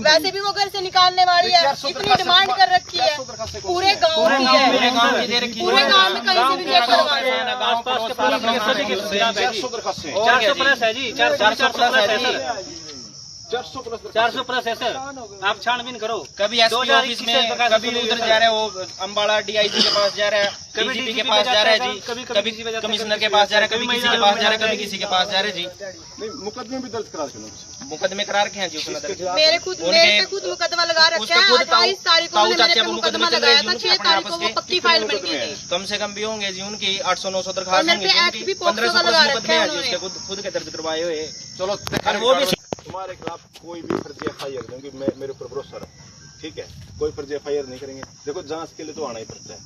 वैसे भी वो घर से निकालने वाली है, इतनी डिमांड कर रखी है पूरे गाँव में, पूरे गाँव में कहीं से भी चेक करवा रहे हैं। 400 प्लस है सर, आप छानबीन करो। कभी एसपी ऑफिस में, कभी उधर जा रहे हो अम्बाड़ा डीआईजी के पास जा रहा है, कभी डीजीपी के पास जा रहा है जी, कभी कमिश्नर के पास जा रहा है, कभी किसी के पास जा रहा है, कभी किसी के पास जा रहे जी। मुकदमे भी दर्ज करा मुकदमे करा रखे हैं जी उसमें। मेरे पे खुद मुकदमा लगा रखे हैं। 28 तारीख को मेरे पे मुकदमा लगाया था, 6 तारीख को वो पक्की फाइल बन गई थी। कम से कम भी होंगे जी उनकी 800-900 दरखास्त होंगी, 1500 मुकदमे हैं जी उसके खुद के दर्ज करवाए हुए। चलो वो भी तुम्हारे खिलाफ कोई भी फर्जी FIR क्योंकि मेरे ऊपर भरोसा रखो, ठीक है, कोई फर्जी FIR नहीं करेंगे। देखो जांच के लिए तो आना ही पड़ता है,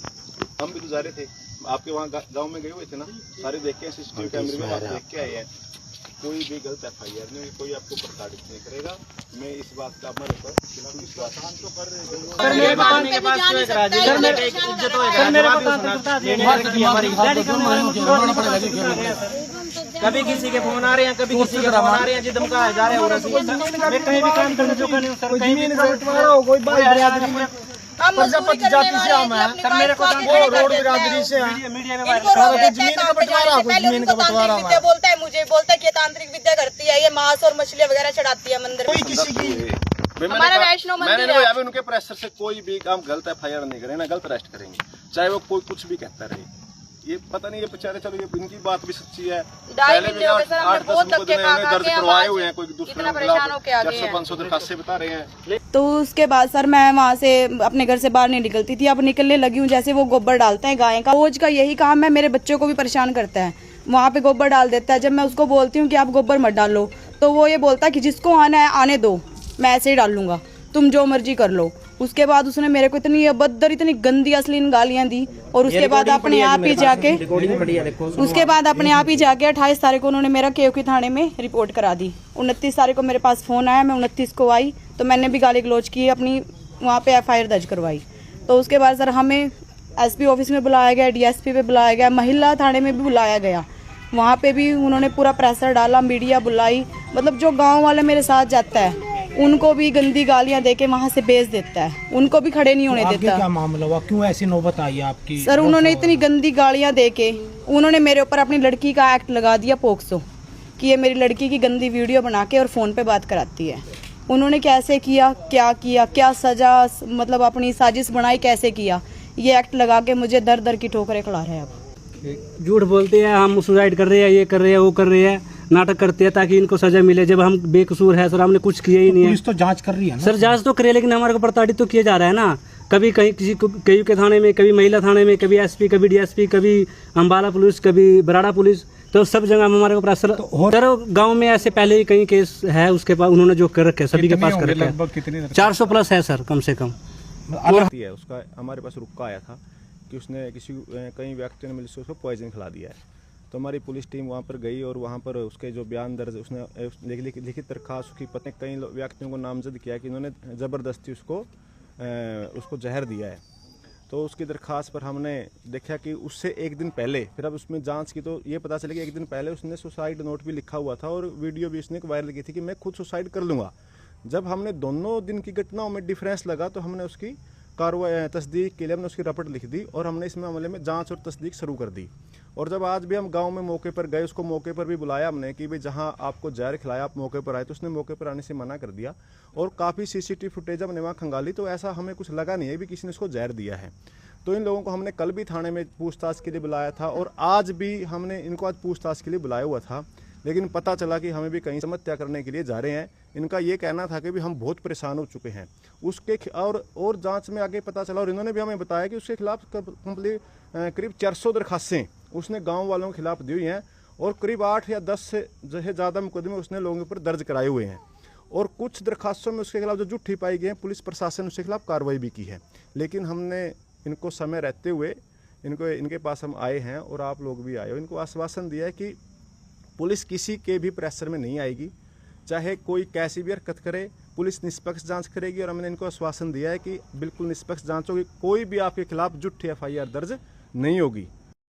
हम भी तो जा रहे थे, आपके वहाँ गांव में गए हुए थे ना, सारे देख के CCTV कैमरे में आप देख के आए हैं। कोई भी गलत FIR नहीं, कोई आपको प्रताड़ित नहीं करेगा। मैं इस बात का हमारे ऊपर विश्वास तो कर रहे कभी किसी के फोन आ रहे हैं, कभी किसी के फोन आ रहे हैं जी, धमकाए जा रहे हैं। मैं कहीं भी काम करने जोगा नहीं सर, कहीं भी कोई प्रजापति जाति से हम हैं सर, मेरे को रोड बिरादरी से हैं, मीडिया में जमीन का बंटवारा बोलता है, मुझे बोलता है कि तांत्रिक विद्या करती है, ये मांस और मछलियाँ वगैरह चढ़ाती है मंदिर। कोई किसी की हमारा वैष्णो मंदिर है। मैंने उनके प्रेशर से कोई भी काम गलत FIR नहीं करेंगे, ना गलत अरेस्ट करेंगे, चाहे वो कोई कुछ भी कहता रहे। ये पता नहीं, ये बेचारे, चलो ये इनकी बात भी सच्ची है, पहले भी 8-10 मुकदमे दर्ज करवाए हुए हैं, कोई दूसरे 400-500 दरखास्तें बता रहे हैं। तो उसके बाद सर मैं वहाँ से अपने घर से बाहर नहीं निकलती थी, अब निकलने लगी हूँ। जैसे वो गोबर डालते हैं गाय का, रोज का यही काम है, मेरे बच्चों को भी परेशान करता है, वहाँ पे गोबर डाल देता है। जब मैं उसको बोलती हूँ कि आप गोबर मत डालो, तो वो ये बोलता है कि जिसको आना है आने दो, मैं ऐसे ही डाल लूंगा, तुम जो मर्जी कर लो। उसके बाद उसने मेरे को इतनी अभद्र, इतनी गंदी अश्लील गालियां दी, और उसके बाद अपने आप ही जाके 28 तारीख को उन्होंने मेरा केओकी थाने में रिपोर्ट करा दी। 29 तारीख को मेरे पास फोन आया, मैं 29 को आई, तो मैंने भी गाली गलौज की, अपनी वहाँ पे FIR दर्ज करवाई। तो उसके बाद सर हमें SP ऑफिस में बुलाया गया, DSP पे बुलाया गया, महिला थाने में भी बुलाया गया, वहाँ पे भी उन्होंने पूरा प्रेशर डाला, मीडिया बुलाई, मतलब जो गाँव वाले मेरे साथ जाता है उनको भी गंदी गालियां देके वहां से भेज देता है, उनको भी खड़े नहीं होने देता। क्या मामला हुआ, क्यों ऐसी नौबत आई आपकी? सर उन्होंने इतनी गंदी गालियां देके उन्होंने मेरे ऊपर अपनी लड़की का एक्ट लगा दिया, पोक्सो, कि ये मेरी लड़की की गंदी वीडियो बना के और फोन पे बात कराती है। उन्होंने कैसे किया, क्या सजा, मतलब अपनी साजिश बनाई, कैसे किया, ये एक्ट लगा के मुझे दर दर की ठोकरें खिला रहे हैं। अब झूठ बोलते हैं, हम सुसाइड कर रहे हैं, ये कर रहे हैं, वो कर रहे हैं, नाटक करते हैं ताकि इनको सजा मिले, जब हम बेकसूर है सर, हमने कुछ किया ही नहीं है। पुलिस तो जांच कर रही है ना सर, जांच तो करे, लेकिन हमारे को प्रताड़ित तो किया जा रहा है ना, कभी कहीं किसी कई के थाने में, कभी महिला थाने में, कभी SP, कभी DSP, कभी अम्बाला पुलिस, कभी बराड़ा पुलिस, तो सब जगह हमारे को प्रेशर। सर गाँव में ऐसे पहले ही कई केस है, उसके पास उन्होंने जो कर रखे सभी के पास कर रखे हैं, 400 प्लस है सर कम से कम। उसका हमारे पास रुका आया था कि उसने कई व्यक्तियों ने मिलकर उसको पॉइजन खिला दिया है। तो हमारी पुलिस टीम वहाँ पर गई और वहाँ पर उसके जो बयान दर्ज, उसने लिखित दरखास्त उसकी पत्नी, कई व्यक्तियों को नामजद किया कि इन्होंने ज़बरदस्ती उसको जहर दिया है। तो उसकी दरखास्त पर हमने देखा कि उससे एक दिन पहले, फिर अब उसमें जांच की तो ये पता चला कि एक दिन पहले उसने सुसाइड नोट भी लिखा हुआ था और वीडियो भी उसने वायरल की थी कि मैं खुद सुसाइड कर लूँगा। जब हमने दोनों दिन की घटनाओं में डिफरेंस लगा तो हमने उसकी कार्रवाई तस्दीक के लिए हमने उसकी रिपोर्ट लिख दी और हमने इस मामले में जांच और तस्दीक शुरू कर दी। और जब आज भी हम गांव में मौके पर गए, उसको मौके पर भी बुलाया हमने कि भाई जहां आपको जहर खिलाया आप मौके पर आए, तो उसने मौके पर आने से मना कर दिया। और काफ़ी CCTV फुटेज हमने वहाँ खंगाली, तो ऐसा हमें कुछ लगा नहीं है भी किसी ने उसको जहर दिया है। तो इन लोगों को हमने कल भी थाने में पूछताछ के लिए बुलाया था और आज भी हमने इनको आज पूछताछ के लिए बुलाया हुआ था, लेकिन पता चला कि हमें भी कहीं आत्महत्या करने के लिए जा रहे हैं। इनका ये कहना था कि भी हम बहुत परेशान हो चुके हैं उसके, और जांच में आगे पता चला और इन्होंने भी हमें बताया कि उसके खिलाफ कंप्लीट करीब 400 दरखास्तें उसने गांव वालों के खिलाफ दी हुई हैं और करीब 8 या 10 से ज़्यादा मुकदमे उसने लोगों पर दर्ज कराए हुए हैं। और कुछ दरखास्तों में उसके खिलाफ जो झूठी पाई गई है, पुलिस प्रशासन उसके खिलाफ कार्रवाई भी की है। लेकिन हमने इनको समय रहते हुए इनके पास हम आए हैं और आप लोग भी आए हो, इनको आश्वासन दिया है कि पुलिस किसी के भी प्रेशर में नहीं आएगी, चाहे कोई कैसी भी हरकत करे, पुलिस निष्पक्ष जांच करेगी। और हमने इनको आश्वासन दिया है कि बिल्कुल निष्पक्ष जांच होगी, कोई भी आपके खिलाफ झूठी FIR दर्ज नहीं होगी।